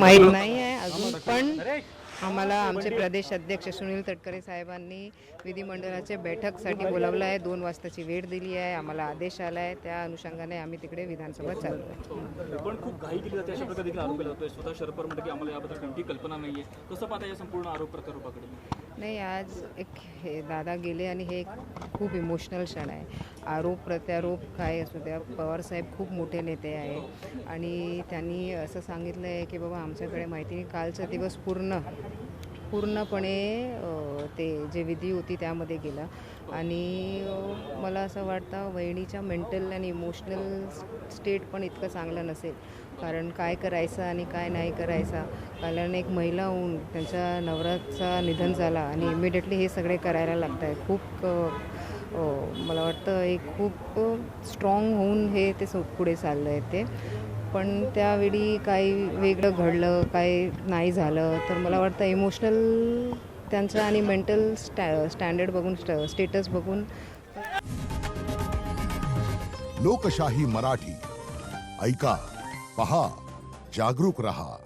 माहीत नाही आहे अजून, पण आम्हाला आमचे प्रदेश अध्यक्ष सुनील तटकरे साहेबांनी विधिमंडळाच्या बैठकसाठी बोलावलं आहे. 2 वाजताची वेळ दिली आहे, आम्हाला आदेश आला आहे. त्या अनुषंगाने आम्ही तिकडे विधानसभा चालू आहे. पण खूप घाई केली जाते अशा प्रकारे देखील आरोप केला जातोय. स्वतः शरद पवार म्हणतात की आम्हाला याबद्दल कोणती कल्पना नाहीये. कसं पाहता या संपूर्ण आरोप प्रत्यारोपाकडे? नाही, आज एक हे दादा गेले आणि हे एक खूप इमोशनल क्षण आहे. आरोप प्रत्यारोप काय असू द्या, पवारसाहेब खूप मोठे नेते आहे आणि त्यांनी असं सांगितलं आहे की बाबा आमच्याकडे माहिती नाही. कालचा दिवस पूर्णपणे ते जे विधी होती त्यामध्ये गेला आणि मला असं वाटतं वहिनीच्या मेंटल आणि इमोशनल स्टेट पण इतकं चांगलं नसेल. कारण काय करायचं आणि काय नाही करायचा, कारण एक महिला होऊन त्यांच्या नवऱ्याचा निधन झाला आणि इमिडिएटली हे सगळे करायला लागत आहे. खूप मला वाटतं एक खूप स्ट्रॉंग होऊन हे ते पुढे चाललं आहे ते. पण त्यावेळी काही वेगळं घडलं, काही नाही झालं तर मला वाटतं इमोशनल त्यांचं आणि मेंटल स्टँडर्ड बघून स्टेटस बघून. लोकशाही मराठी ऐका, पहा, जागरूक रहा.